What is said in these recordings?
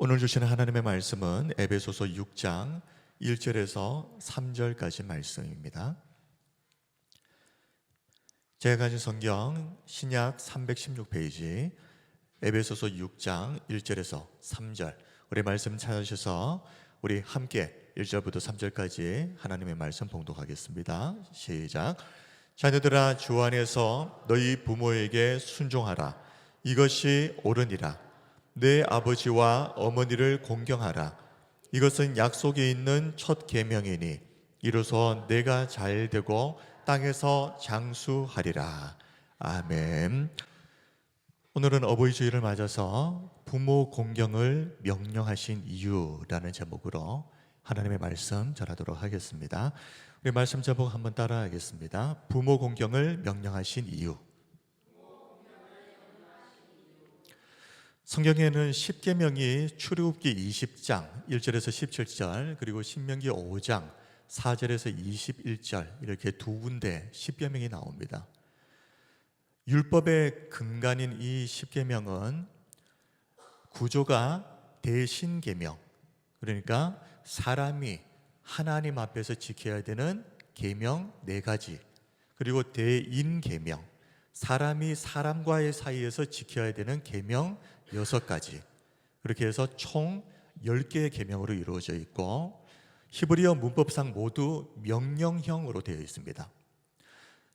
오늘 주시는 하나님의 말씀은 에베소서 6장 1절에서 3절까지 말씀입니다. 제가 가진 성경 신약 316페이지 에베소서 6장 1절에서 3절, 우리 말씀 찾으셔서 우리 함께 1절부터 3절까지 하나님의 말씀 봉독하겠습니다. 시작. 자녀들아, 주 안에서 너희 부모에게 순종하라. 이것이 옳으니라. 내 아버지와 어머니를 공경하라. 이것은 약속이 있는 첫 계명이니 이로써 내가 잘되고 땅에서 장수하리라. 아멘. 오늘은 어버이 주일을 맞아서 부모 공경을 명령하신 이유라는 제목으로 하나님의 말씀 전하도록 하겠습니다. 우리 말씀 제목 한번 따라하겠습니다. 부모 공경을 명령하신 이유. 성경에는 십계명이 출애굽기 20장 1절에서 17절, 그리고 신명기 5장 4절에서 21절, 이렇게 두 군데 십계명이 나옵니다. 율법의 근간인 이 십계명은 구조가 대신계명, 그러니까 사람이 하나님 앞에서 지켜야 되는 계명 4가지, 그리고 대인계명, 사람이 사람과의 사이에서 지켜야 되는 계명 6가지, 그렇게 해서 총 10개의 계명으로 이루어져 있고, 히브리어 문법상 모두 명령형으로 되어 있습니다.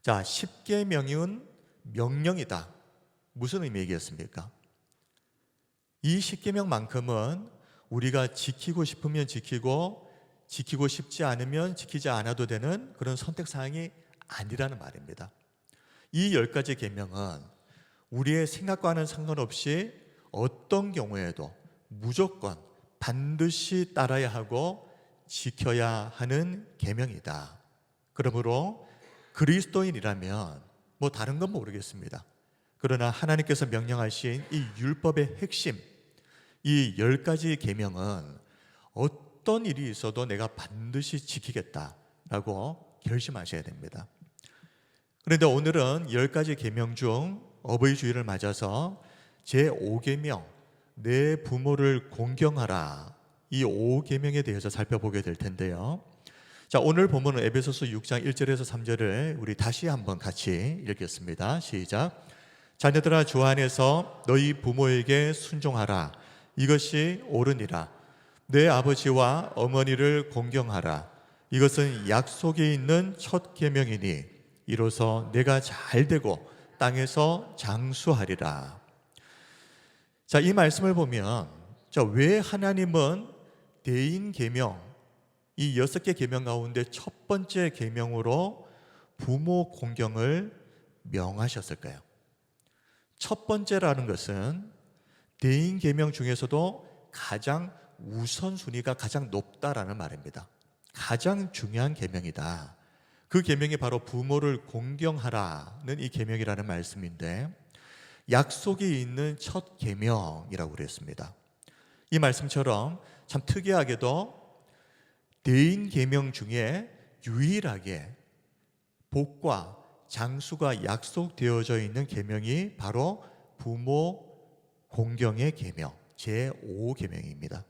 자, 10계명은 명령이다. 무슨 의미겠습니까? 이 10계명만큼은 우리가 지키고 싶으면 지키고, 지키고 싶지 않으면 지키지 않아도 되는 그런 선택사항이 아니라는 말입니다. 이 10가지 계명은 우리의 생각과는 상관없이 어떤 경우에도 무조건 반드시 따라야 하고 지켜야 하는 계명이다. 그러므로 그리스도인이라면 뭐 다른 건 모르겠습니다. 그러나 하나님께서 명령하신 이 율법의 핵심, 이 10가지 계명은 어떤 일이 있어도 내가 반드시 지키겠다라고 결심하셔야 됩니다. 그런데 오늘은 10가지 계명 중 어버이 주일을 맞아서 제5계명, 내 부모를 공경하라, 이 5계명에 대해서 살펴보게 될 텐데요. 자, 오늘 본문은 에베소서 6장 1절에서 3절을 우리 다시 한번 같이 읽겠습니다. 시작. 자녀들아, 주 안에서 너희 부모에게 순종하라. 이것이 옳으니라. 내 아버지와 어머니를 공경하라. 이것은 약속이 있는 첫 계명이니 이로써 내가 잘되고 땅에서 장수하리라. 자, 이 말씀을 보면, 자, 왜 하나님은 대인 계명, 이 6개 계명 가운데 첫 번째 계명으로 부모 공경을 명하셨을까요? 첫 번째라는 것은 대인 계명 중에서도 가장 우선순위가 가장 높다라는 말입니다. 가장 중요한 계명이다. 그 계명이 바로 부모를 공경하라는 이 계명이라는 말씀인데, 약속이 있는 첫 계명이라고 그랬습니다. 이 말씀처럼 참 특이하게도 대인 계명 중에 유일하게 복과 장수가 약속되어져 있는 계명이 바로 부모 공경의 계명, 제5계명입니다.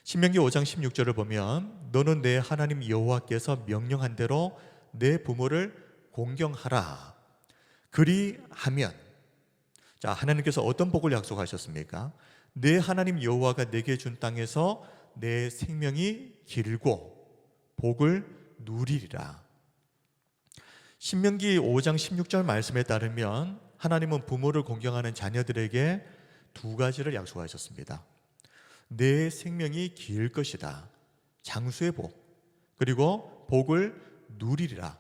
신명기 5장 16절을 보면 너는 내 하나님 여호와께서 명령한 대로 내 부모를 공경하라. 그리하면, 자, 하나님께서 어떤 복을 약속하셨습니까? 내 하나님 여호와가 내게 준 땅에서 내 생명이 길고 복을 누리리라. 신명기 5장 16절 말씀에 따르면 하나님은 부모를 공경하는 자녀들에게 2가지를 약속하셨습니다. 내 생명이 길 것이다. 장수의 복, 그리고 복을 누리리라.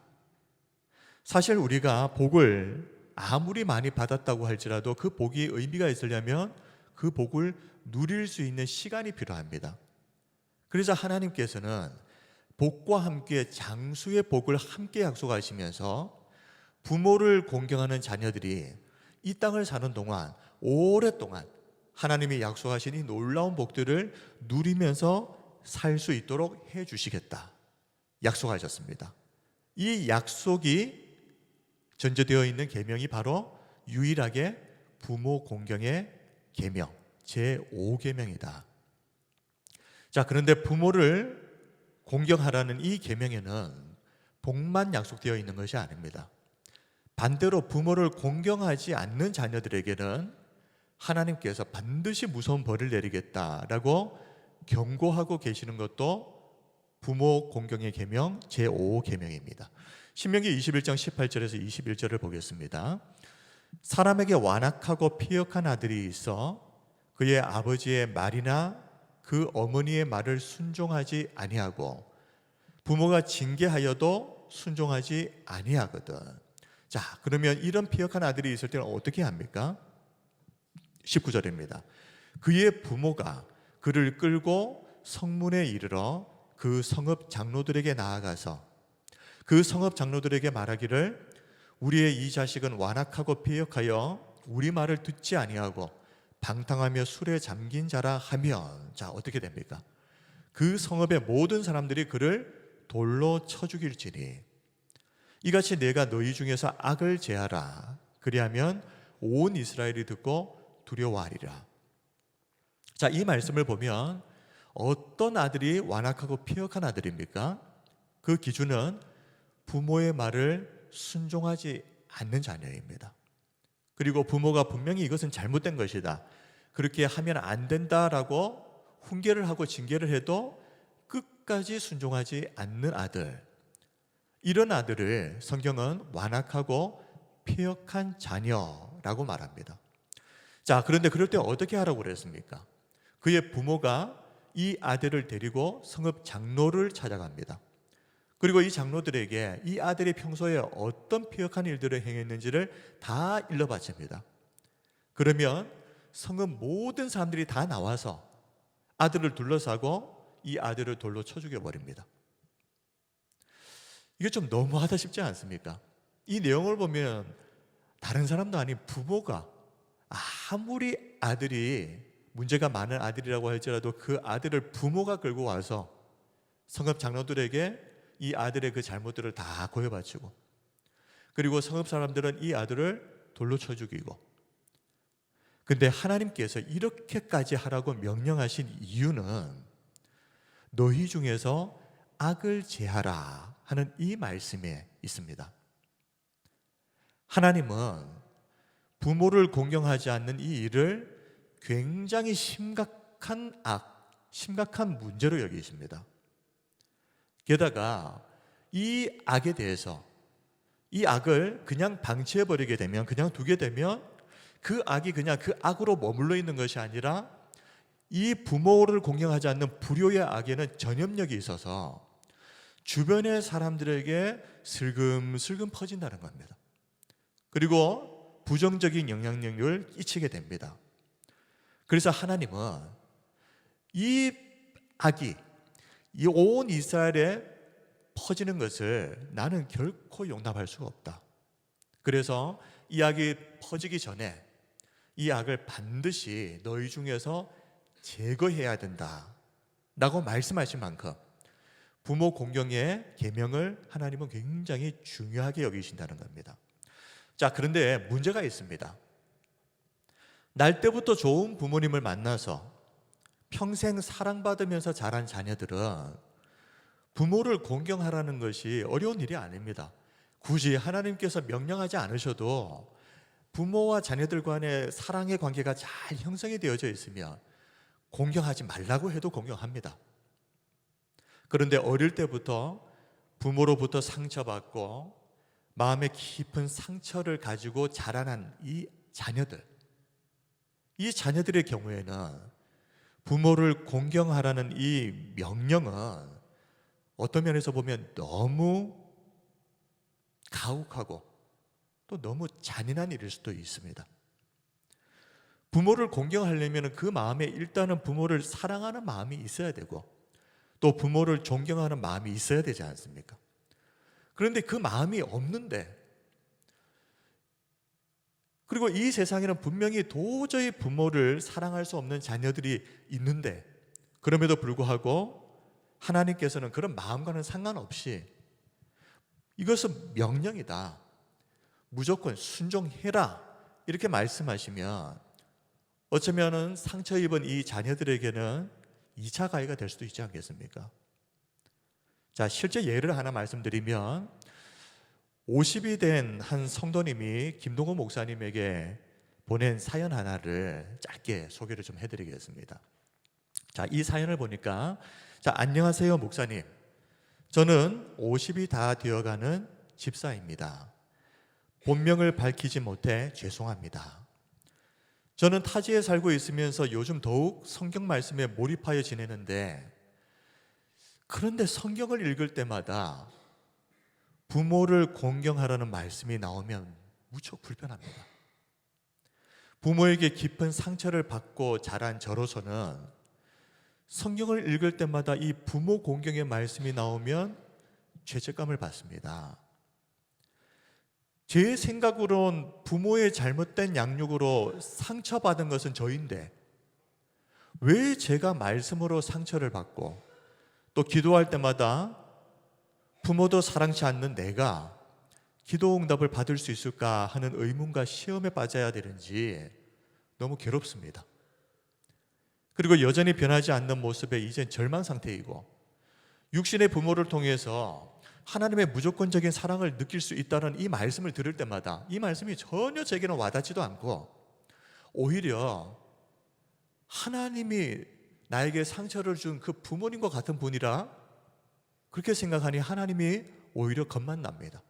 사실 우리가 복을 아무리 많이 받았다고 할지라도 그 복이 의미가 있으려면 그 복을 누릴 수 있는 시간이 필요합니다. 그래서 하나님께서는 복과 함께 장수의 복을 함께 약속하시면서 부모를 공경하는 자녀들이 이 땅을 사는 동안 오랫동안 하나님이 약속하신 이 놀라운 복들을 누리면서 살 수 있도록 해주시겠다 약속하셨습니다. 이 약속이 전제되어 있는 계명이 바로 유일하게 부모 공경의 계명, 제5계명이다. 자, 그런데 부모를 공경하라는 이 계명에는 복만 약속되어 있는 것이 아닙니다. 반대로 부모를 공경하지 않는 자녀들에게는 하나님께서 반드시 무서운 벌을 내리겠다라고 경고하고 계시는 것도 부모 공경의 계명 제5계명입니다. 신명기 21장 18절에서 21절을 보겠습니다. 사람에게 완악하고 피역한 아들이 있어 그의 아버지의 말이나 그 어머니의 말을 순종하지 아니하고 부모가 징계하여도 순종하지 아니하거든. 자, 그러면 이런 피역한 아들이 있을 때는 어떻게 합니까? 19절입니다. 그의 부모가 그를 끌고 성문에 이르러 그 성읍 장로들에게 나아가서 그 성읍 장로들에게 말하기를 우리의 이 자식은 완악하고 피역하여 우리 말을 듣지 아니하고 방탕하며 술에 잠긴 자라 하면, 자, 어떻게 됩니까? 그 성읍의 모든 사람들이 그를 돌로 쳐 죽일지니 이같이 내가 너희 중에서 악을 제하라. 그리하면 온 이스라엘이 듣고 두려워하리라. 자, 이 말씀을 보면 어떤 아들이 완악하고 피역한 아들입니까? 그 기준은 부모의 말을 순종하지 않는 자녀입니다. 그리고 부모가 분명히 이것은 잘못된 것이다, 그렇게 하면 안 된다라고 훈계를 하고 징계를 해도 끝까지 순종하지 않는 아들, 이런 아들을 성경은 완악하고 피역한 자녀라고 말합니다. 자, 그런데 그럴 때 어떻게 하라고 그랬습니까? 그의 부모가 이 아들을 데리고 성읍 장로를 찾아갑니다. 그리고 이 장로들에게 이 아들이 평소에 어떤 피역한 일들을 행했는지를 다 일러바칩니다. 그러면 성읍 모든 사람들이 다 나와서 아들을 둘러싸고 이 아들을 돌로 쳐 죽여버립니다. 이게 좀 너무하다 싶지 않습니까? 이 내용을 보면 다른 사람도 아닌 부모가 아무리 아들이 문제가 많은 아들이라고 할지라도 그 아들을 부모가 끌고 와서 성읍 장로들에게 이 아들의 그 잘못들을 다 고해바치고, 그리고 성읍 사람들은 이 아들을 돌로 쳐 죽이고, 근데 하나님께서 이렇게까지 하라고 명령하신 이유는 너희 중에서 악을 제하라 하는 이 말씀에 있습니다. 하나님은 부모를 공경하지 않는 이 일을 굉장히 심각한 심각한 문제로 여기십니다. 게다가 이 악에 대해서, 이 악을 그냥 방치해버리게 되면, 그냥 두게 되면 그 악이 그냥 그 악으로 머물러 있는 것이 아니라 이 부모를 공경하지 않는 불효의 악에는 전염력이 있어서 주변의 사람들에게 슬금슬금 퍼진다는 겁니다. 그리고 부정적인 영향력을 끼치게 됩니다. 그래서 하나님은 이 악이 이 온 이스라엘에 퍼지는 것을 나는 결코 용납할 수가 없다. 그래서 이 악이 퍼지기 전에 이 악을 반드시 너희 중에서 제거해야 된다 라고 말씀하신 만큼 부모 공경의 계명을 하나님은 굉장히 중요하게 여기신다는 겁니다. 자, 그런데 문제가 있습니다. 날 때부터 좋은 부모님을 만나서 평생 사랑받으면서 자란 자녀들은 부모를 공경하라는 것이 어려운 일이 아닙니다. 굳이 하나님께서 명령하지 않으셔도 부모와 자녀들 간의 사랑의 관계가 잘 형성이 되어져 있으면 공경하지 말라고 해도 공경합니다. 그런데 어릴 때부터 부모로부터 상처받고 마음에 깊은 상처를 가지고 자라난 이 자녀들의 경우에는 부모를 공경하라는 이 명령은 어떤 면에서 보면 너무 가혹하고 또 너무 잔인한 일일 수도 있습니다. 부모를 공경하려면 그 마음에 일단은 부모를 사랑하는 마음이 있어야 되고 또 부모를 존경하는 마음이 있어야 되지 않습니까? 그런데 그 마음이 없는데, 그리고 이 세상에는 분명히 도저히 부모를 사랑할 수 없는 자녀들이 있는데, 그럼에도 불구하고 하나님께서는 그런 마음과는 상관없이 이것은 명령이다, 무조건 순종해라, 이렇게 말씀하시면 어쩌면은 상처 입은 이 자녀들에게는 2차 가해가 될 수도 있지 않겠습니까? 자, 실제 예를 하나 말씀드리면 50이 된 한 성도님이 김동호 목사님에게 보낸 사연 하나를 짧게 소개를 좀 해드리겠습니다. 자, 이 사연을 보니까, 자, 안녕하세요 목사님. 저는 50이 다 되어가는 집사입니다. 본명을 밝히지 못해 죄송합니다. 저는 타지에 살고 있으면서 요즘 더욱 성경 말씀에 몰입하여 지내는데, 그런데 성경을 읽을 때마다 부모를 공경하라는 말씀이 나오면 무척 불편합니다. 부모에게 깊은 상처를 받고 자란 저로서는 성경을 읽을 때마다 이 부모 공경의 말씀이 나오면 죄책감을 받습니다. 제 생각으론 부모의 잘못된 양육으로 상처받은 것은 저인데 왜 제가 말씀으로 상처를 받고 또 기도할 때마다 부모도 사랑치 않는 내가 기도 응답을 받을 수 있을까 하는 의문과 시험에 빠져야 되는지 너무 괴롭습니다. 그리고 여전히 변하지 않는 모습에 이젠 절망 상태이고, 육신의 부모를 통해서 하나님의 무조건적인 사랑을 느낄 수 있다는 이 말씀을 들을 때마다 이 말씀이 전혀 제게는 와닿지도 않고, 오히려 하나님이 나에게 상처를 준 그 부모님과 같은 분이라 그렇게 생각하니 하나님이 오히려 겁만 납니다.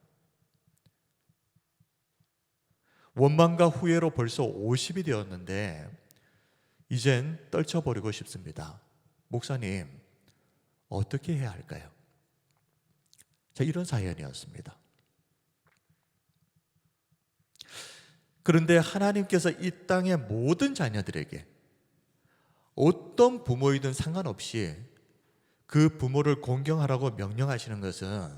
원망과 후회로 벌써 50이 되었는데 이젠 떨쳐버리고 싶습니다. 목사님, 어떻게 해야 할까요? 자, 이런 사연이었습니다. 그런데 하나님께서 이 땅의 모든 자녀들에게 어떤 부모이든 상관없이 그 부모를 공경하라고 명령하시는 것은,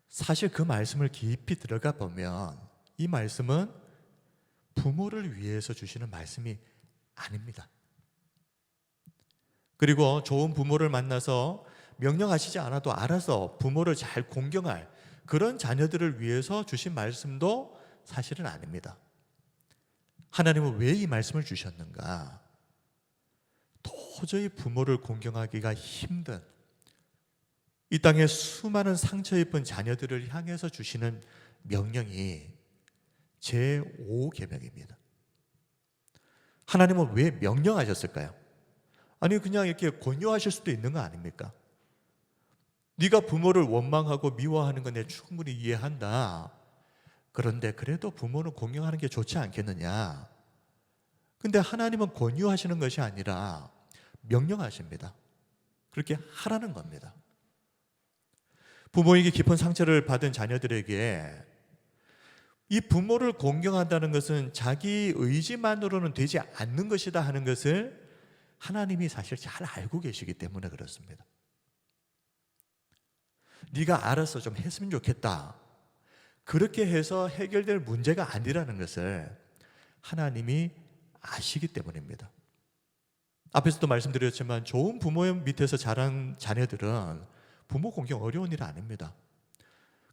사실 그 말씀을 깊이 들어가 보면 이 말씀은 부모를 위해서 주시는 말씀이 아닙니다. 그리고 좋은 부모를 만나서 명령하시지 않아도 알아서 부모를 잘 공경할 그런 자녀들을 위해서 주신 말씀도 사실은 아닙니다. 하나님은 왜 이 말씀을 주셨는가? 도저히 부모를 공경하기가 힘든 이 땅에 수많은 상처 입은 자녀들을 향해서 주시는 명령이 제5계명입니다. 하나님은 왜 명령하셨을까요? 아니, 그냥 이렇게 권유하실 수도 있는 거 아닙니까? 네가 부모를 원망하고 미워하는 건 내가 충분히 이해한다. 그런데 그래도 부모는 공경하는 게 좋지 않겠느냐? 근데 하나님은 권유하시는 것이 아니라 명령하십니다. 그렇게 하라는 겁니다. 부모에게 깊은 상처를 받은 자녀들에게 이 부모를 공경한다는 것은 자기 의지만으로는 되지 않는 것이다 하는 것을 하나님이 사실 잘 알고 계시기 때문에 그렇습니다. 네가 알아서 좀 했으면 좋겠다, 그렇게 해서 해결될 문제가 아니라는 것을 하나님이 아시기 때문입니다. 앞에서도 말씀드렸지만 좋은 부모의 밑에서 자란 자녀들은 부모 공경 어려운 일 아닙니다.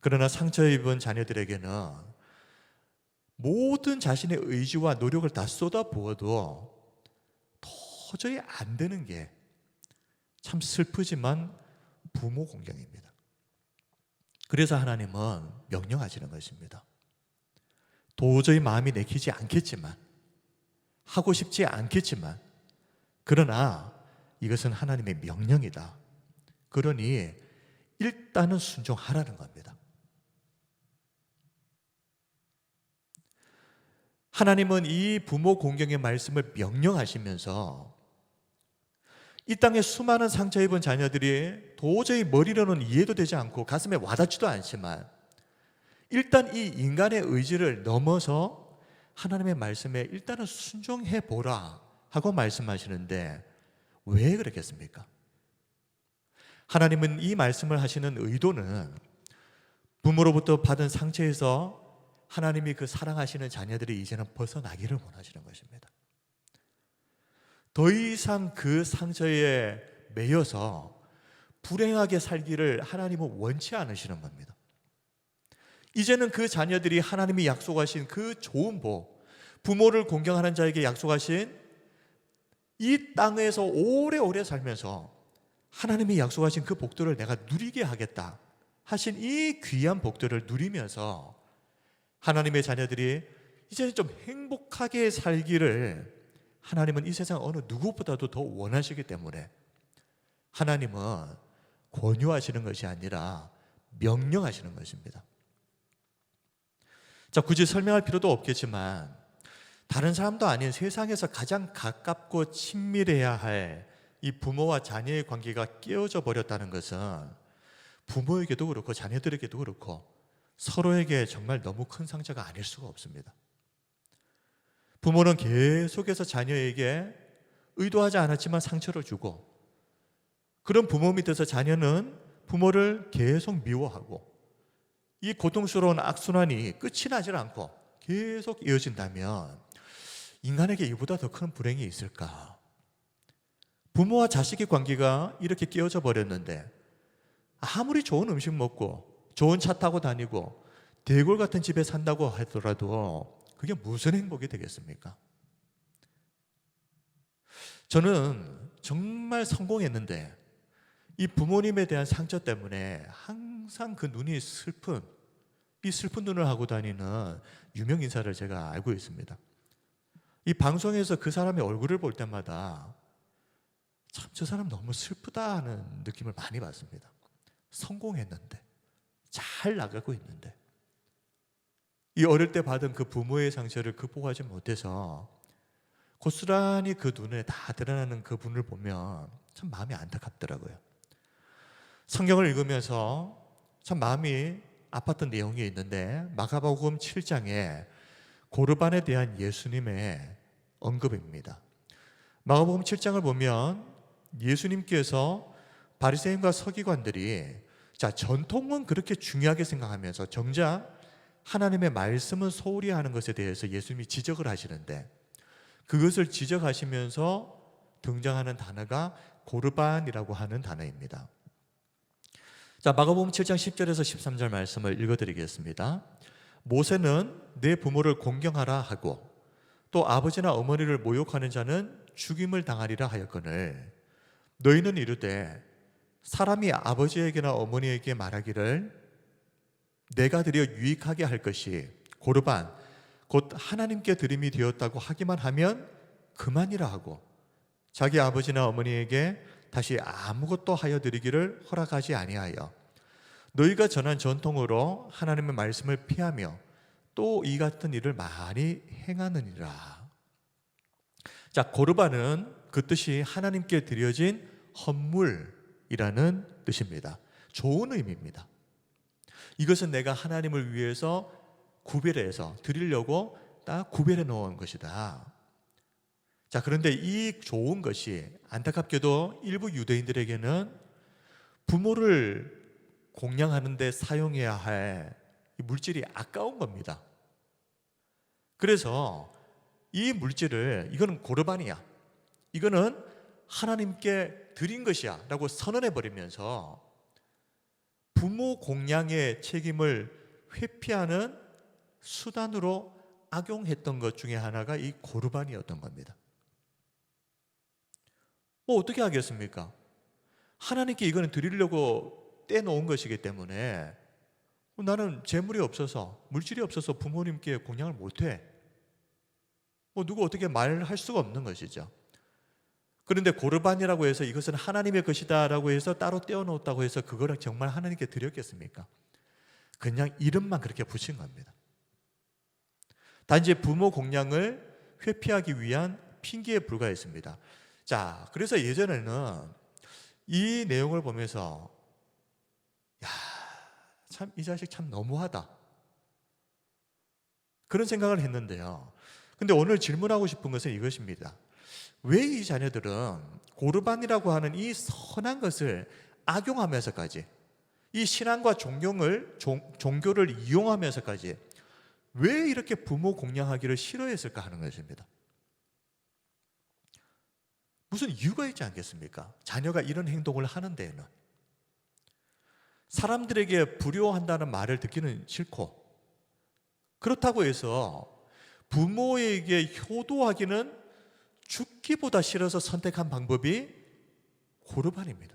그러나 상처 입은 자녀들에게는 모든 자신의 의지와 노력을 다 쏟아부어도 도저히 안 되는 게 참 슬프지만 부모 공경입니다. 그래서 하나님은 명령하시는 것입니다. 도저히 마음이 내키지 않겠지만, 하고 싶지 않겠지만, 그러나 이것은 하나님의 명령이다. 그러니 일단은 순종하라는 겁니다. 하나님은 이 부모 공경의 말씀을 명령하시면서 이 땅에 수많은 상처 입은 자녀들이 도저히 머리로는 이해도 되지 않고 가슴에 와닿지도 않지만 일단 이 인간의 의지를 넘어서 하나님의 말씀에 일단은 순종해 보라 하고 말씀하시는데, 왜 그렇겠습니까? 하나님은 이 말씀을 하시는 의도는 부모로부터 받은 상처에서 하나님이 그 사랑하시는 자녀들이 이제는 벗어나기를 원하시는 것입니다. 더 이상 그 상처에 매여서 불행하게 살기를 하나님은 원치 않으시는 겁니다. 이제는 그 자녀들이 하나님이 약속하신 그 좋은 복, 부모를 공경하는 자에게 약속하신 이 땅에서 오래오래 살면서 하나님이 약속하신 그 복들을 내가 누리게 하겠다 하신 이 귀한 복들을 누리면서 하나님의 자녀들이 이제 좀 행복하게 살기를 하나님은 이 세상 어느 누구보다도 더 원하시기 때문에 하나님은 권유하시는 것이 아니라 명령하시는 것입니다. 자, 굳이 설명할 필요도 없겠지만 다른 사람도 아닌 세상에서 가장 가깝고 친밀해야 할 이 부모와 자녀의 관계가 깨어져 버렸다는 것은 부모에게도 그렇고 자녀들에게도 그렇고 서로에게 정말 너무 큰 상처가 아닐 수가 없습니다. 부모는 계속해서 자녀에게 의도하지 않았지만 상처를 주고, 그런 부모 밑에서 자녀는 부모를 계속 미워하고, 이 고통스러운 악순환이 끝이 나질 않고 계속 이어진다면 인간에게 이보다 더 큰 불행이 있을까? 부모와 자식의 관계가 이렇게 깨어져 버렸는데 아무리 좋은 음식 먹고 좋은 차 타고 다니고 대골 같은 집에 산다고 하더라도 그게 무슨 행복이 되겠습니까? 저는 정말 성공했는데 이 부모님에 대한 상처 때문에 항상 그 눈이 슬픈, 이 슬픈 눈을 하고 다니는 유명 인사를 제가 알고 있습니다. 이 방송에서 그 사람의 얼굴을 볼 때마다 참 저 사람 너무 슬프다 하는 느낌을 많이 받습니다. 성공했는데, 잘 나가고 있는데 이 어릴 때 받은 그 부모의 상처를 극복하지 못해서 고스란히 그 눈에 다 드러나는 그 분을 보면 참 마음이 안타깝더라고요. 성경을 읽으면서 참 마음이 아팠던 내용이 있는데 마가복음 7장에 고르반에 대한 예수님의 언급입니다. 마가복음 7장을 보면 예수님께서 바리새인과 서기관들이 전통은 그렇게 중요하게 생각하면서 정작 하나님의 말씀은 소홀히 하는 것에 대해서 예수님이 지적을 하시는데, 그것을 지적하시면서 등장하는 단어가 고르반이라고 하는 단어입니다. 마가복음 7장 10절에서 13절 말씀을 읽어드리겠습니다. 모세는 내 부모를 공경하라 하고 또 아버지나 어머니를 모욕하는 자는 죽임을 당하리라 하였거늘 너희는 이르되 사람이 아버지에게나 어머니에게 말하기를 내가 드려 유익하게 할 것이 고르반 곧 하나님께 드림이 되었다고 하기만 하면 그만이라 하고 자기 아버지나 어머니에게 다시 아무것도 하여 드리기를 허락하지 아니하여 너희가 전한 전통으로 하나님의 말씀을 피하며 또 이 같은 일을 많이 행하느니라. 고르반은 그 뜻이 하나님께 드려진 헌물이라는 뜻입니다. 좋은 의미입니다. 이것은 내가 하나님을 위해서 구별해서 드리려고 딱 구별해 놓은 것이다. 그런데 이 좋은 것이 안타깝게도 일부 유대인들에게는 부모를 공양하는 데 사용해야 할 물질이 아까운 겁니다. 그래서 이 물질을 이거는 고르반이야, 이거는 하나님께 드린 것이야 라고 선언해 버리면서 부모 공양의 책임을 회피하는 수단으로 악용했던 것 중에 하나가 이 고르반이었던 겁니다. 어떻게 하겠습니까? 하나님께 이거는 드리려고 떼놓은 것이기 때문에 나는 재물이 없어서, 물질이 없어서 부모님께 공양을 못해. 누구 어떻게 말할 수가 없는 것이죠. 그런데 고르반이라고 해서 이것은 하나님의 것이다 라고 해서 따로 떼어놓았다고 해서 그거를 정말 하나님께 드렸겠습니까? 그냥 이름만 그렇게 붙인 겁니다. 단지 부모 공양을 회피하기 위한 핑계에 불과했습니다. 그래서 예전에는 이 내용을 보면서 참 이 자식 참 너무하다 그런 생각을 했는데요. 근데 오늘 질문하고 싶은 것은 이것입니다. 왜 이 자녀들은 고르반이라고 하는 이 선한 것을 악용하면서까지, 이 신앙과 종교를 이용하면서까지 왜 이렇게 부모 공양하기를 싫어했을까 하는 것입니다. 무슨 이유가 있지 않겠습니까? 자녀가 이런 행동을 하는 데에는 사람들에게 불효한다는 말을 듣기는 싫고, 그렇다고 해서 부모에게 효도하기는 죽기보다 싫어서 선택한 방법이 고르반입니다.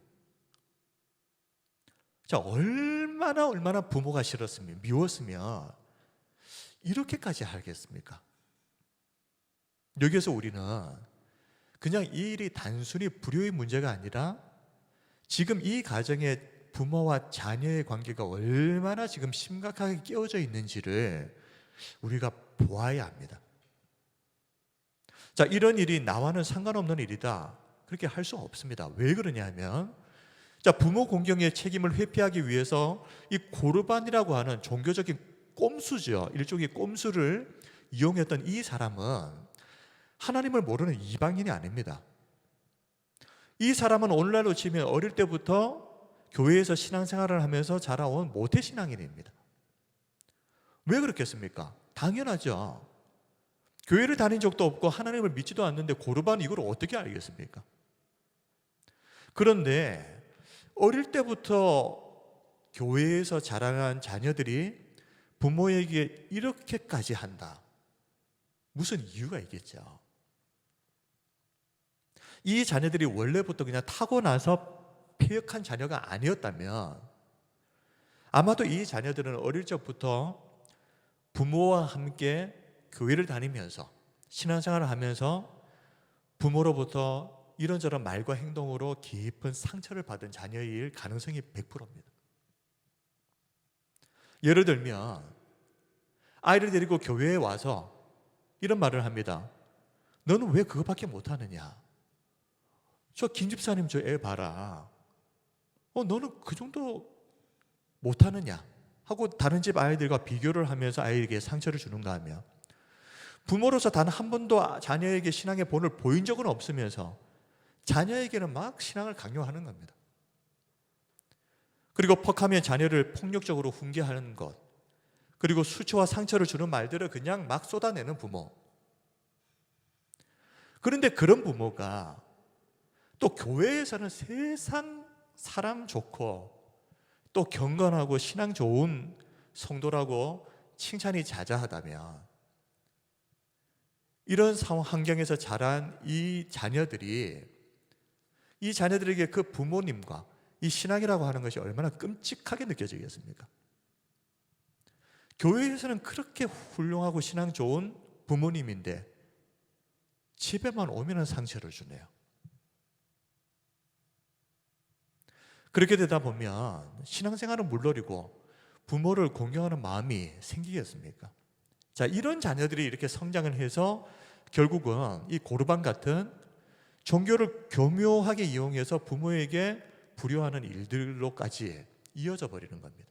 자, 얼마나 부모가 싫었으면, 미웠으면 이렇게까지 하겠습니까? 여기에서 우리는 그냥 이 일이 단순히 불효의 문제가 아니라 지금 이 가정의 부모와 자녀의 관계가 얼마나 지금 심각하게 깨어져 있는지를 우리가 보아야 합니다. 자, 이런 일이 나와는 상관없는 일이다, 그렇게 할 수 없습니다. 왜 그러냐 하면, 자, 부모 공경의 책임을 회피하기 위해서 이 고르반이라고 하는 종교적인 꼼수죠, 일종의 꼼수를 이용했던 이 사람은 하나님을 모르는 이방인이 아닙니다. 이 사람은 오늘날로 치면 어릴 때부터 교회에서 신앙생활을 하면서 자라온 모태신앙인입니다. 왜 그렇겠습니까? 당연하죠. 교회를 다닌 적도 없고 하나님을 믿지도 않는데 고르반 이걸 어떻게 알겠습니까? 그런데 어릴 때부터 교회에서 자라난 자녀들이 부모에게 이렇게까지 한다, 무슨 이유가 있겠죠. 이 자녀들이 원래부터 그냥 타고나서 폐역한 자녀가 아니었다면 아마도 이 자녀들은 어릴 적부터 부모와 함께 교회를 다니면서 신앙생활을 하면서 부모로부터 이런저런 말과 행동으로 깊은 상처를 받은 자녀일 가능성이 100%입니다. 예를 들면 아이를 데리고 교회에 와서 이런 말을 합니다. 너는 왜 그거밖에 못하느냐? 저 김 집사님 저 애 봐라. 너는 그 정도 못하느냐? 하고 다른 집 아이들과 비교를 하면서 아이에게 상처를 주는가 하며, 부모로서 단 한 번도 자녀에게 신앙의 본을 보인 적은 없으면서 자녀에게는 막 신앙을 강요하는 겁니다. 그리고 퍽하면 자녀를 폭력적으로 훈계하는 것, 그리고 수치와 상처를 주는 말들을 그냥 막 쏟아내는 부모. 그런데 그런 부모가 또 교회에서는 세상 사람 좋고 또 경건하고 신앙 좋은 성도라고 칭찬이 자자하다면, 이런 상황 환경에서 자란 이 자녀들에게 그 부모님과 이 신앙이라고 하는 것이 얼마나 끔찍하게 느껴지겠습니까? 교회에서는 그렇게 훌륭하고 신앙 좋은 부모님인데 집에만 오면 상처를 주네요. 그렇게 되다 보면 신앙생활은 물론이고 부모를 공경하는 마음이 생기겠습니까? 자, 이런 자녀들이 이렇게 성장을 해서 결국은 이 고르반 같은 종교를 교묘하게 이용해서 부모에게 불효하는 일들로까지 이어져 버리는 겁니다.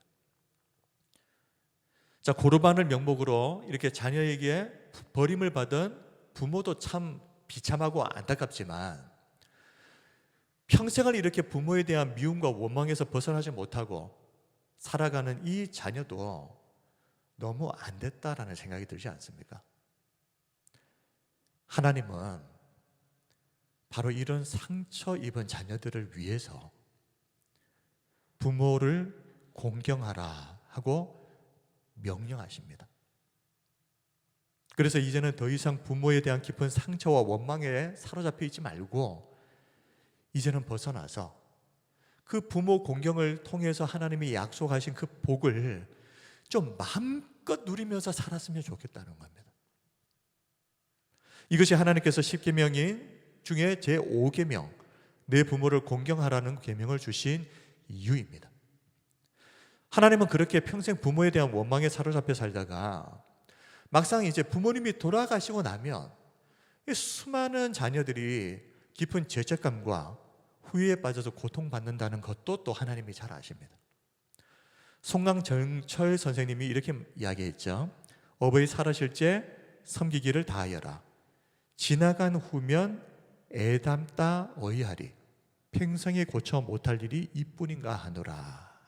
자, 고르반을 명목으로 이렇게 자녀에게 버림을 받은 부모도 참 비참하고 안타깝지만, 평생을 이렇게 부모에 대한 미움과 원망에서 벗어나지 못하고 살아가는 이 자녀도 너무 안 됐다라는 생각이 들지 않습니까? 하나님은 바로 이런 상처 입은 자녀들을 위해서 부모를 공경하라 하고 명령하십니다. 그래서 이제는 더 이상 부모에 대한 깊은 상처와 원망에 사로잡혀 있지 말고 이제는 벗어나서 그 부모 공경을 통해서 하나님이 약속하신 그 복을 좀 마음껏 누리면서 살았으면 좋겠다는 겁니다. 이것이 하나님께서 10계명인 중에 제5계명, 내 부모를 공경하라는 계명을 주신 이유입니다. 하나님은 그렇게 평생 부모에 대한 원망에 사로잡혀 살다가 막상 이제 부모님이 돌아가시고 나면 수많은 자녀들이 깊은 죄책감과 후회에 빠져서 고통받는다는 것도 또 하나님이 잘 아십니다. 송강정철 선생님이 이렇게 이야기했죠. 어버이 살아실 때 섬기기를 다하여라. 지나간 후면 애담따 어이하리. 평생에 고쳐 못할 일이 이뿐인가 하노라.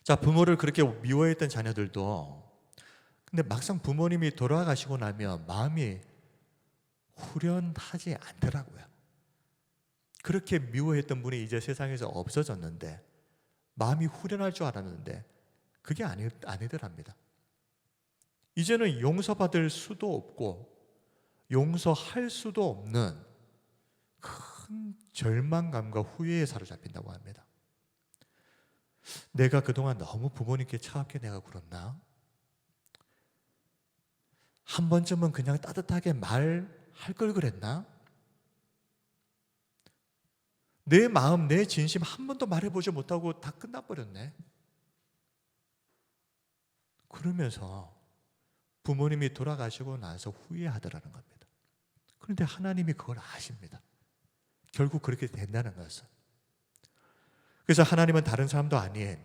자, 부모를 그렇게 미워했던 자녀들도 근데 막상 부모님이 돌아가시고 나면 마음이 후련하지 않더라고요. 그렇게 미워했던 분이 이제 세상에서 없어졌는데 마음이 후련할 줄 알았는데 그게 아니더랍니다. 이제는 용서받을 수도 없고 용서할 수도 없는 큰 절망감과 후회에 사로잡힌다고 합니다. 내가 그동안 너무 부모님께 차갑게 내가 굴었나? 한 번쯤은 그냥 따뜻하게 말할 걸 그랬나? 내 마음, 내 진심 한 번도 말해보지 못하고 다 끝나버렸네. 그러면서 부모님이 돌아가시고 나서 후회하더라는 겁니다. 그런데 하나님이 그걸 아십니다. 결국 그렇게 된다는 것은. 그래서 하나님은 다른 사람도 아닌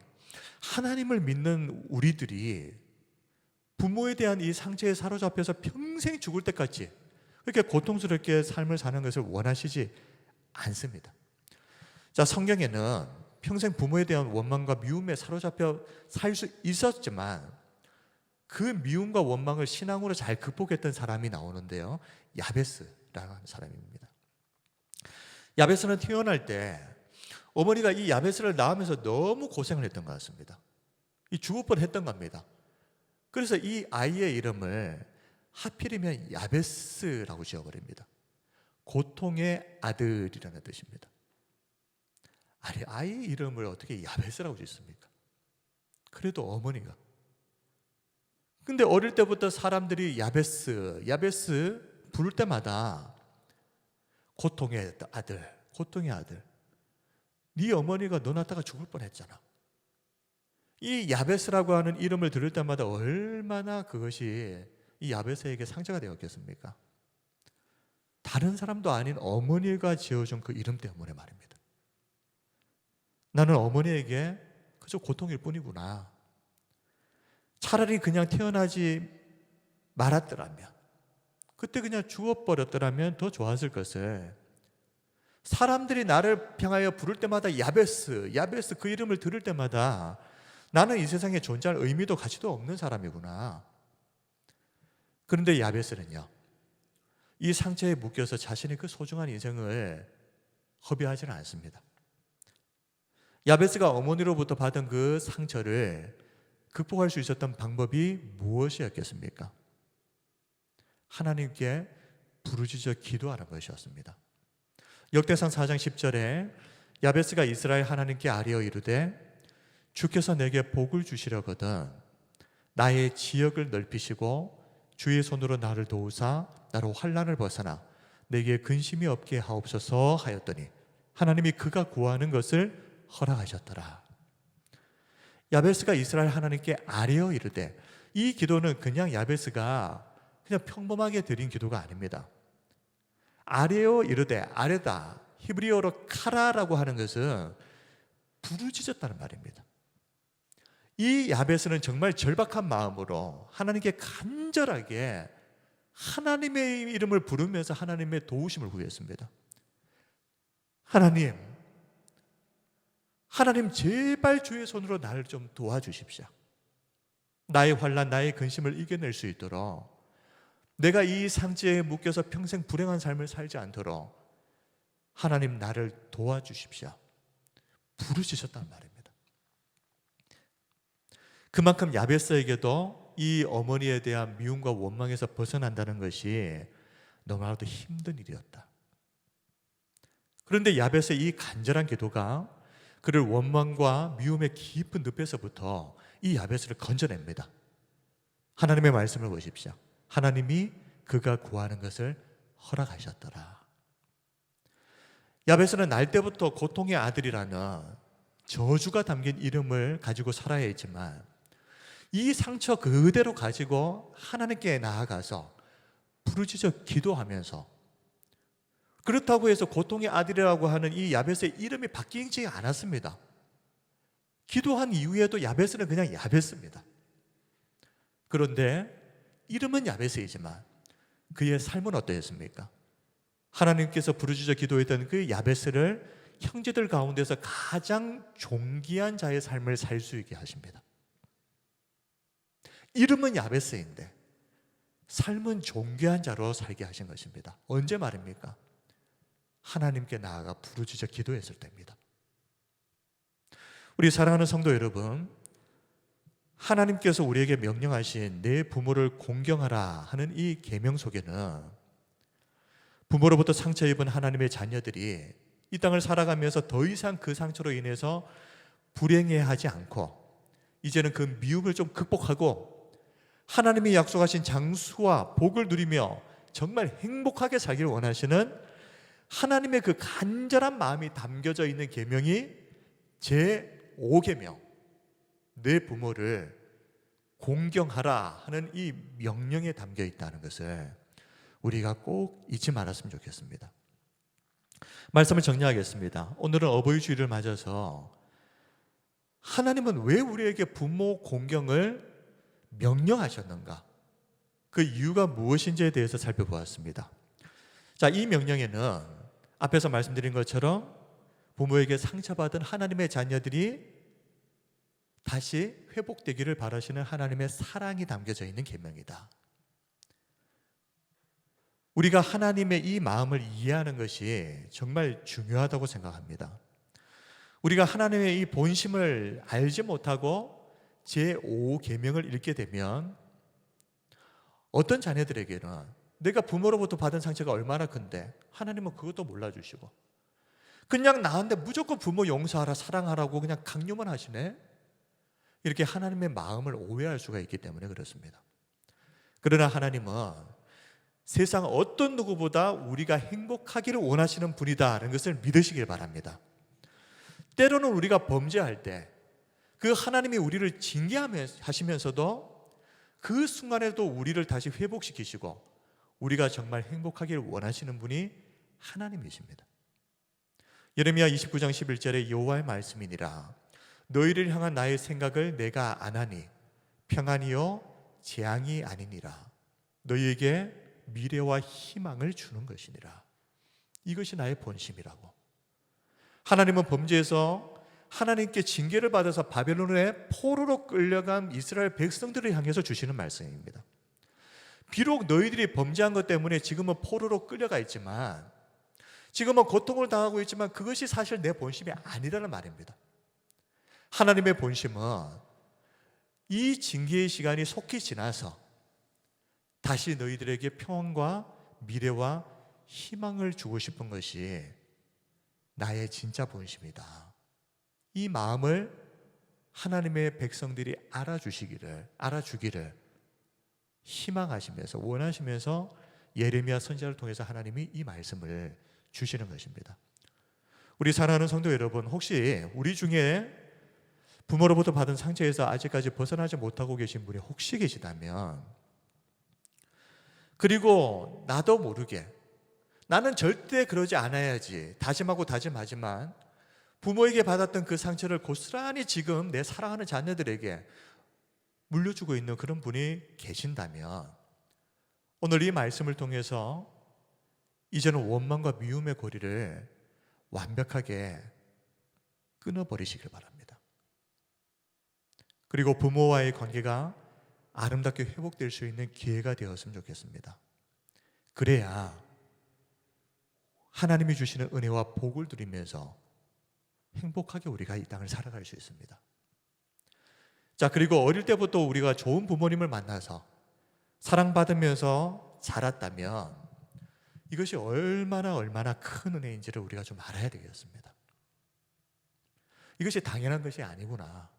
하나님을 믿는 우리들이 부모에 대한 이 상처에 사로잡혀서 평생 죽을 때까지 그렇게 고통스럽게 삶을 사는 것을 원하시지 않습니다. 자, 성경에는 평생 부모에 대한 원망과 미움에 사로잡혀 살 수 있었지만 그 미움과 원망을 신앙으로 잘 극복했던 사람이 나오는데요. 야베스라는 사람입니다. 야베스는 태어날 때 어머니가 이 야베스를 낳으면서 너무 고생을 했던 것 같습니다. 이 죽을 뻔했던 겁니다. 그래서 이 아이의 이름을 하필이면 야베스라고 지어버립니다. 고통의 아들이라는 뜻입니다. 아니, 아이의 이름을 어떻게 야베스라고 짓습니까? 그래도 어머니가. 근데 어릴 때부터 사람들이 야베스 부를 때마다 고통의 아들, 고통의 아들. 네 어머니가 너 낳다가 죽을 뻔했잖아. 이 야베스라고 하는 이름을 들을 때마다 얼마나 그것이 이 야베스에게 상처가 되었겠습니까? 다른 사람도 아닌 어머니가 지어준 그 이름 때문에 말입니다. 나는 어머니에게 그저 고통일 뿐이구나. 차라리 그냥 태어나지 말았더라면, 그때 그냥 죽어버렸더라면 더 좋았을 것을 사람들이 나를 향하여 부를 때마다 야베스 그 이름을 들을 때마다 나는 이 세상에 존재할 의미도 가치도 없는 사람이구나. 그런데 야베스는요, 이 상처에 묶여서 자신의 그 소중한 인생을 허비하지는 않습니다. 야베스가 어머니로부터 받은 그 상처를 극복할 수 있었던 방법이 무엇이었겠습니까? 하나님께 부르짖어 기도하는 것이었습니다. 역대상 4장 10절에 야베스가 이스라엘 하나님께 아뢰어 이르되 주께서 내게 복을 주시려거든 나의 지역을 넓히시고 주의 손으로 나를 도우사 나로 환난을 벗어나 내게 근심이 없게 하옵소서 하였더니 하나님이 그가 구하는 것을 허락하셨더라. 야베스가 이스라엘 하나님께 아뢰어 이르되, 이 기도는 그냥 야베스가 그냥 평범하게 드린 기도가 아닙니다. 아뢰어 이르되, 아뢰다, 히브리어로 카라라고 하는 것은 부르짖었다는 말입니다. 이 야베스는 정말 절박한 마음으로 하나님께 간절하게 하나님의 이름을 부르면서 하나님의 도우심을 구했습니다. 하나님 제발 주의 손으로 나를 좀 도와주십시오. 나의 환난, 나의 근심을 이겨낼 수 있도록, 내가 이 상처에 묶여서 평생 불행한 삶을 살지 않도록 하나님 나를 도와주십시오. 부르짖었단 말입니다. 그만큼 야베스에게도 이 어머니에 대한 미움과 원망에서 벗어난다는 것이 너무나도 힘든 일이었다. 그런데 야베스의 이 간절한 기도가 그를 원망과 미움의 깊은 늪에서부터 이 야베스를 건져냅니다. 하나님의 말씀을 보십시오. 하나님이 그가 구하는 것을 허락하셨더라. 야베스는 날 때부터 고통의 아들이라는 저주가 담긴 이름을 가지고 살아야 했지만 이 상처 그대로 가지고 하나님께 나아가서 부르짖어 기도하면서, 그렇다고 해서 고통의 아들이라고 하는 이 야베스의 이름이 바뀌지 않았습니다. 기도한 이후에도 야베스는 그냥 야베스입니다. 그런데 이름은 야베스이지만 그의 삶은 어떠했습니까? 하나님께서 부르짖어 기도했던 그 야베스를 형제들 가운데서 가장 존귀한 자의 삶을 살 수 있게 하십니다. 이름은 야베스인데 삶은 존귀한 자로 살게 하신 것입니다. 언제 말입니까? 하나님께 나아가 부르짖어 기도했을 때입니다. 우리 사랑하는 성도 여러분, 하나님께서 우리에게 명령하신 내 부모를 공경하라 하는 이 계명 속에는 부모로부터 상처 입은 하나님의 자녀들이 이 땅을 살아가면서 더 이상 그 상처로 인해서 불행해하지 않고 이제는 그 미움을 좀 극복하고 하나님이 약속하신 장수와 복을 누리며 정말 행복하게 살기를 원하시는 하나님의 그 간절한 마음이 담겨져 있는 계명이 제5계명, 내 부모를 공경하라 하는 이 명령에 담겨 있다는 것을 우리가 꼭 잊지 말았으면 좋겠습니다. 말씀을 정리하겠습니다. 오늘은 어버이 주일을 맞아서 하나님은 왜 우리에게 부모 공경을 명령하셨는가? 그 이유가 무엇인지에 대해서 살펴보았습니다. 자, 이 명령에는 앞에서 말씀드린 것처럼 부모에게 상처받은 하나님의 자녀들이 다시 회복되기를 바라시는 하나님의 사랑이 담겨져 있는 계명이다. 우리가 하나님의 이 마음을 이해하는 것이 정말 중요하다고 생각합니다. 우리가 하나님의 이 본심을 알지 못하고 제5계명을 읽게 되면 어떤 자녀들에게는 내가 부모로부터 받은 상처가 얼마나 큰데 하나님은 그것도 몰라주시고 그냥 나한테 무조건 부모 용서하라 사랑하라고 그냥 강요만 하시네, 이렇게 하나님의 마음을 오해할 수가 있기 때문에 그렇습니다. 그러나 하나님은 세상 어떤 누구보다 우리가 행복하기를 원하시는 분이다라는 것을 믿으시길 바랍니다. 때로는 우리가 범죄할 때 그 하나님이 우리를 징계하시면서도 그 순간에도 우리를 다시 회복시키시고 우리가 정말 행복하기를 원하시는 분이 하나님이십니다. 예레미야 29장 11절에 여호와의 말씀이니라 너희를 향한 나의 생각을 내가 아나니 평안이요 재앙이 아니니라 너희에게 미래와 희망을 주는 것이니라. 이것이 나의 본심이라고. 하나님은 범죄에서 하나님께 징계를 받아서 바벨론의 포로로 끌려간 이스라엘 백성들을 향해서 주시는 말씀입니다. 비록 너희들이 범죄한 것 때문에 지금은 포로로 끌려가 있지만, 지금은 고통을 당하고 있지만 그것이 사실 내 본심이 아니라는 말입니다. 하나님의 본심은 이 징계의 시간이 속히 지나서 다시 너희들에게 평안과 미래와 희망을 주고 싶은 것이 나의 진짜 본심이다. 이 마음을 하나님의 백성들이 알아주기를 희망하시면서 원하시면서 예레미야 선지자를 통해서 하나님이 이 말씀을 주시는 것입니다. 우리 사랑하는 성도 여러분, 혹시 우리 중에 부모로부터 받은 상처에서 아직까지 벗어나지 못하고 계신 분이 혹시 계시다면, 그리고 나도 모르게 나는 절대 그러지 않아야지 다짐하고 다짐하지만 부모에게 받았던 그 상처를 고스란히 지금 내 사랑하는 자녀들에게 물려주고 있는 그런 분이 계신다면 오늘 이 말씀을 통해서 이제는 원망과 미움의 고리를 완벽하게 끊어버리시길 바랍니다. 그리고 부모와의 관계가 아름답게 회복될 수 있는 기회가 되었으면 좋겠습니다. 그래야 하나님이 주시는 은혜와 복을 누리면서 행복하게 우리가 이 땅을 살아갈 수 있습니다. 자, 그리고 어릴 때부터 우리가 좋은 부모님을 만나서 사랑받으면서 자랐다면 이것이 얼마나 큰 은혜인지를 우리가 좀 알아야 되겠습니다. 이것이 당연한 것이 아니구나.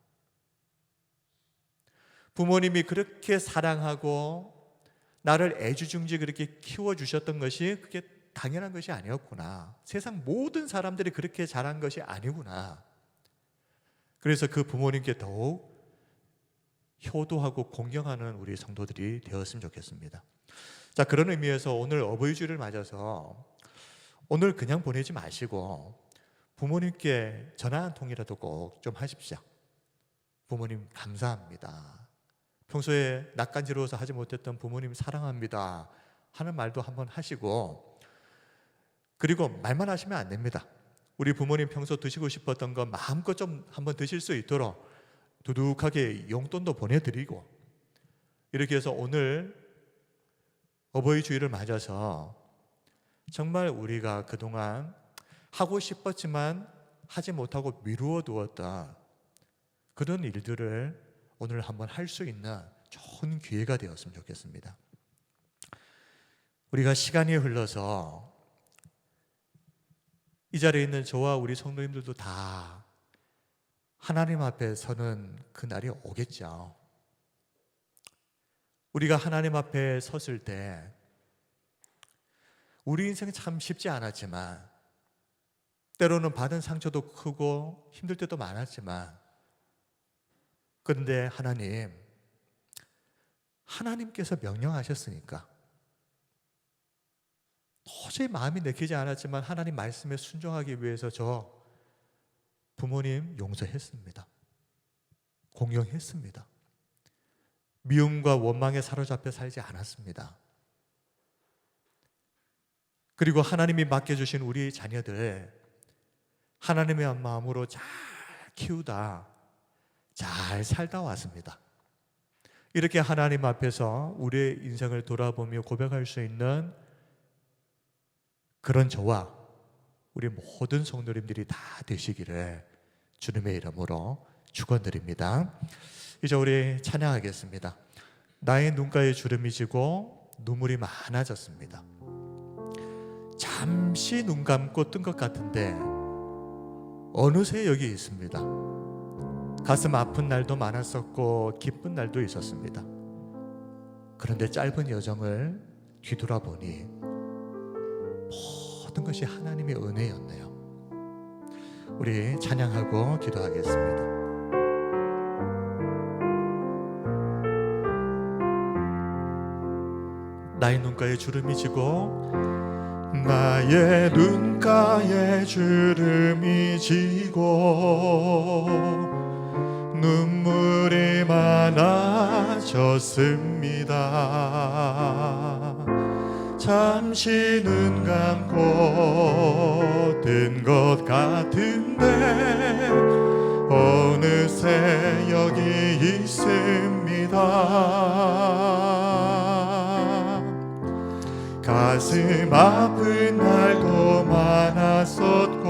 부모님이 그렇게 사랑하고 나를 애지중지 그렇게 키워주셨던 것이 그게 당연한 것이 아니었구나. 세상 모든 사람들이 그렇게 자란 것이 아니구나. 그래서 그 부모님께 더욱 효도하고 공경하는 우리 성도들이 되었으면 좋겠습니다. 자, 그런 의미에서 오늘 어버이 주일을 맞아서 오늘 그냥 보내지 마시고 부모님께 전화 한 통이라도 꼭 좀 하십시오. 부모님 감사합니다. 평소에 낯간지러워서 하지 못했던 부모님 사랑합니다 하는 말도 한번 하시고, 그리고 말만 하시면 안 됩니다. 우리 부모님 평소 드시고 싶었던 거 마음껏 좀 한번 드실 수 있도록 두둑하게 용돈도 보내드리고, 이렇게 해서 오늘 어버이 주일을 맞아서 정말 우리가 그동안 하고 싶었지만 하지 못하고 미루어 두었던 그런 일들을 오늘 한번 할 수 있는 좋은 기회가 되었으면 좋겠습니다. 우리가 시간이 흘러서 이 자리에 있는 저와 우리 성도님들도 다 하나님 앞에 서는 그날이 오겠죠. 우리가 하나님 앞에 섰을 때 우리 인생 참 쉽지 않았지만, 때로는 받은 상처도 크고 힘들 때도 많았지만, 그런데 하나님께서 명령하셨으니까 도저히 마음이 내키지 않았지만 하나님 말씀에 순종하기 위해서 저 부모님 용서했습니다. 공경했습니다. 미움과 원망에 사로잡혀 살지 않았습니다. 그리고 하나님이 맡겨주신 우리 자녀들 하나님의 마음으로 잘 키우다 잘 살다 왔습니다. 이렇게 하나님 앞에서 우리의 인생을 돌아보며 고백할 수 있는 그런 저와 우리 모든 성도님들이 다 되시기를 주님의 이름으로 축원드립니다. 이제 우리 찬양하겠습니다. 나의 눈가에 주름이 지고 눈물이 많아졌습니다. 잠시 눈 감고 뜬 것 같은데 어느새 여기 있습니다. 가슴 아픈 날도 많았었고 기쁜 날도 있었습니다. 그런데 짧은 여정을 뒤돌아보니 모든 것이 하나님의 은혜였네요. 우리 찬양하고 기도하겠습니다. 나의 눈가에 주름이 지고 나의 눈가에 주름이 지고 눈물이 많아졌습니다. 잠시 눈 감고 뜬 것 같은데 어느새 여기 있습니다. 가슴 아픈 날도 많았었고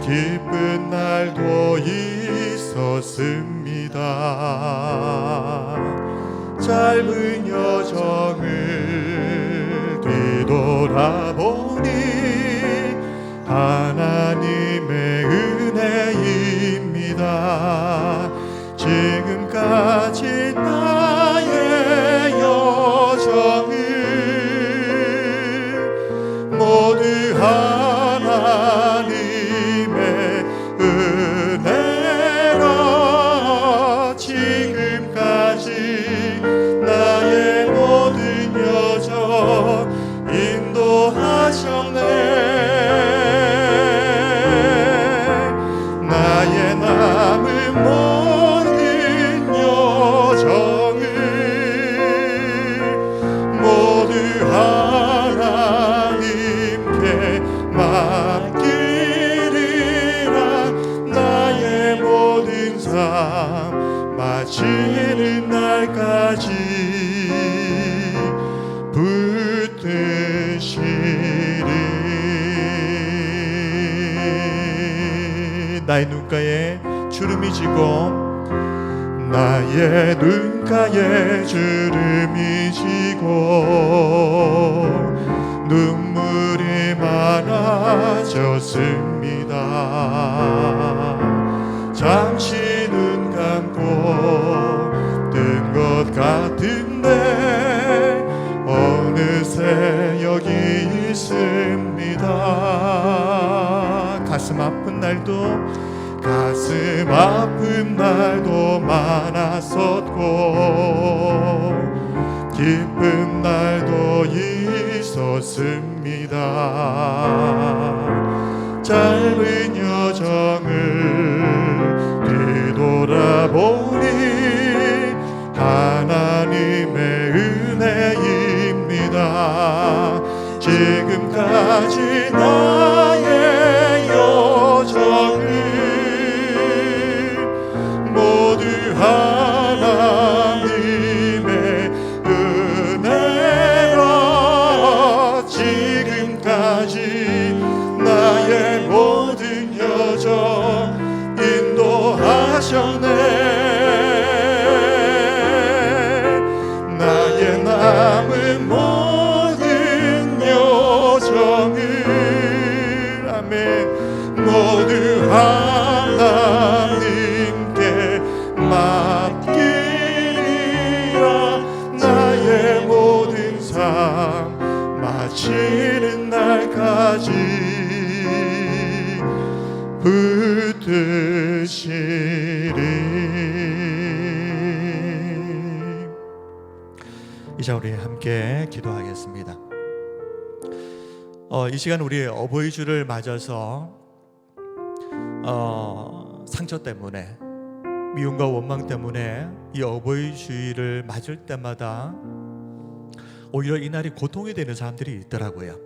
기쁜 날도 있었습니다. 짧은 여정을 뒤돌아보니 하나님의 은혜입니다. 지금까지 나의 여정을 모두 하나님의 은혜라. 지금까지 나의 모든 여정 인도하셨네. 나의 남은 모든 여정을 모두 하나님께 맡기리라. 나의 모든 삶 마치는 날까지 붙드시리. 나의 눈가에 주름이 지고 나의 눈가에 주름이 지고 눈물이 많아졌습니다. 잠시 눈 감고 뜬 것 같은데 어느새 여기 있습니다. 가슴 아픈 날도 많았었고 기쁜 날도 있었습니다. 짧은 여정을 뒤돌아보니 하나님의 은혜입니다. 지금까지 나의 여정을 모두 하나님의 은혜라. 지금까지 나의 모든 여정 인도하셨네. 나의 남은 모든 여정을 모두 하나님께 맡기리라. 나의 모든 삶 마치는 날까지 붙드시리. 이제 우리 함께 기도하겠습니다. 이 시간 우리 어버이 주를 맞아서 상처 때문에, 미움과 원망 때문에 이 어버이 주일을 맞을 때마다 오히려 이 날이 고통이 되는 사람들이 있더라고요.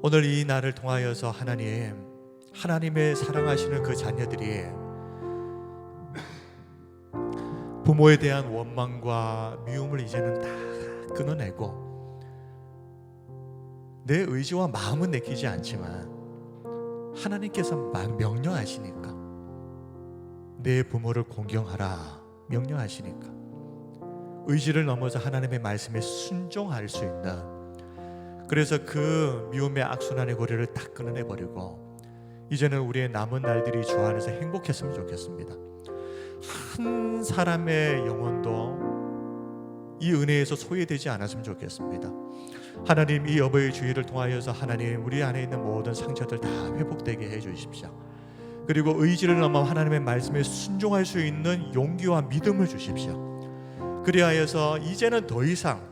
오늘 이 날을 통하여서 하나님의 사랑하시는 그 자녀들이 부모에 대한 원망과 미움을 이제는 다 끊어내고, 내 의지와 마음은 내키지 않지만 하나님께서 명령하시니까, 내 부모를 공경하라 명령하시니까 의지를 넘어서 하나님의 말씀에 순종할 수 있는, 그래서 그 미움의 악순환의 고리를 딱 끊어내버리고 이제는 우리의 남은 날들이 주 안에서 행복했으면 좋겠습니다. 한 사람의 영혼도 이 은혜에서 소외되지 않았으면 좋겠습니다. 하나님, 이 어버이 주일을 통하여서 하나님, 우리 안에 있는 모든 상처들 다 회복되게 해주십시오. 그리고 의지를 넘어 하나님의 말씀에 순종할 수 있는 용기와 믿음을 주십시오. 그리하여서 이제는 더 이상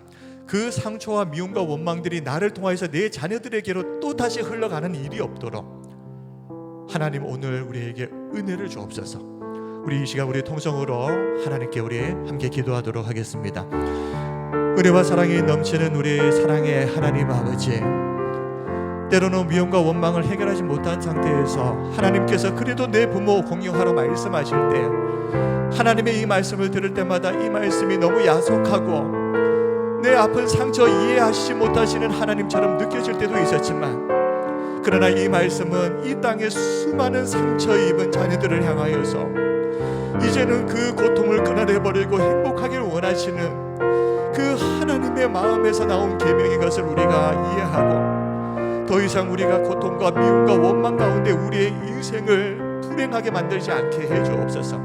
그 상처와 미움과 원망들이 나를 통하여서 내 자녀들에게로 또 다시 흘러가는 일이 없도록 하나님, 오늘 우리에게 은혜를 주옵소서. 우리 이 시간 우리 통성으로 하나님께 우리 함께 기도하도록 하겠습니다. 은혜와 사랑이 넘치는 우리 사랑의 하나님 아버지, 때로는 미움과 원망을 해결하지 못한 상태에서 하나님께서 그래도 내 부모 공경하러 말씀하실 때, 하나님의 이 말씀을 들을 때마다 이 말씀이 너무 야속하고 내 아픈 상처 이해하시지 못하시는 하나님처럼 느껴질 때도 있었지만, 그러나 이 말씀은 이 땅에 수많은 상처 입은 자녀들을 향하여서 이제는 그 고통을 끊어내버리고 행복하길 원하시는 그 하나님의 마음에서 나온 계명인 것을 우리가 이해하고, 더 이상 우리가 고통과 미움과 원망 가운데 우리의 인생을 불행하게 만들지 않게 해주옵소서.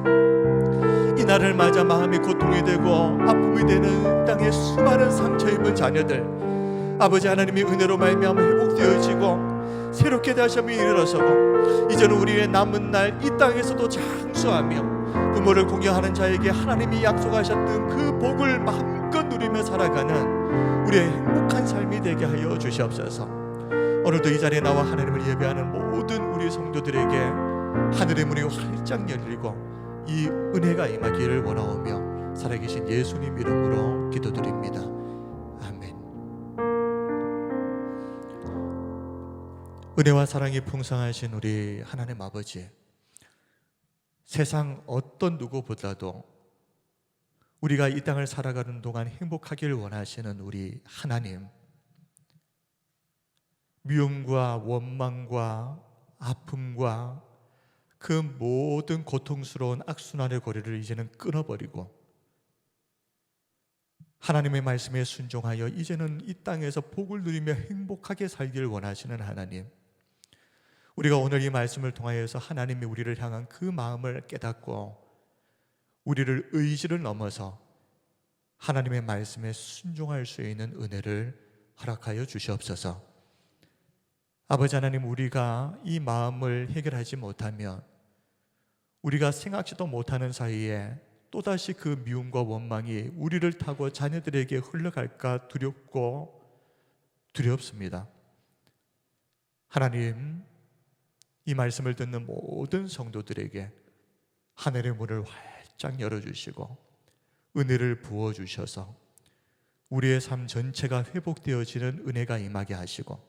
이 날을 맞아 마음이 고통이 되고 아픔이 되는 땅의 수많은 상처 입은 자녀들, 아버지 하나님이 은혜로 말미암아 회복되어지고 새롭게 다시 한번 일어서고, 이제는 우리의 남은 날 이 땅에서도 장수하며 부모를 공경하는 자에게 하나님이 약속하셨던 그 복을 마음껏 누리며 살아가는 우리의 행복한 삶이 되게 하여 주시옵소서. 오늘도 이 자리에 나와 하나님을 예배하는 모든 우리 성도들에게 하늘의 문이 활짝 열리고 이 은혜가 임하기를 원하오며 살아계신 예수님 이름으로 기도드립니다. 아멘. 은혜와 사랑이 풍성하신 우리 하나님 아버지, 세상 어떤 누구보다도 우리가 이 땅을 살아가는 동안 행복하길 원하시는 우리 하나님, 미움과 원망과 아픔과 그 모든 고통스러운 악순환의 고리를 이제는 끊어버리고 하나님의 말씀에 순종하여 이제는 이 땅에서 복을 누리며 행복하게 살기를 원하시는 하나님, 우리가 오늘 이 말씀을 통하여서 하나님이 우리를 향한 그 마음을 깨닫고 우리를 의지를 넘어서 하나님의 말씀에 순종할 수 있는 은혜를 허락하여 주시옵소서. 아버지 하나님, 우리가 이 마음을 해결하지 못하면 우리가 생각지도 못하는 사이에 또다시 그 미움과 원망이 우리를 타고 자녀들에게 흘러갈까 두렵고 두렵습니다. 하나님, 이 말씀을 듣는 모든 성도들에게 하늘의 문을 활짝 열어주시고 은혜를 부어주셔서 우리의 삶 전체가 회복되어지는 은혜가 임하게 하시고,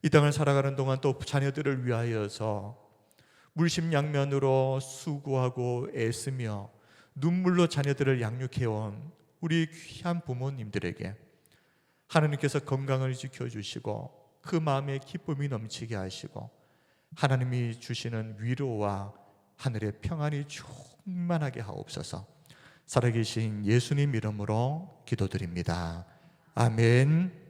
이 땅을 살아가는 동안 또 자녀들을 위하여서 물심양면으로 수고하고 애쓰며 눈물로 자녀들을 양육해온 우리 귀한 부모님들에게 하나님께서 건강을 지켜주시고 그 마음에 기쁨이 넘치게 하시고 하나님이 주시는 위로와 하늘의 평안이 충만하게 하옵소서. 살아계신 예수님 이름으로 기도드립니다. 아멘.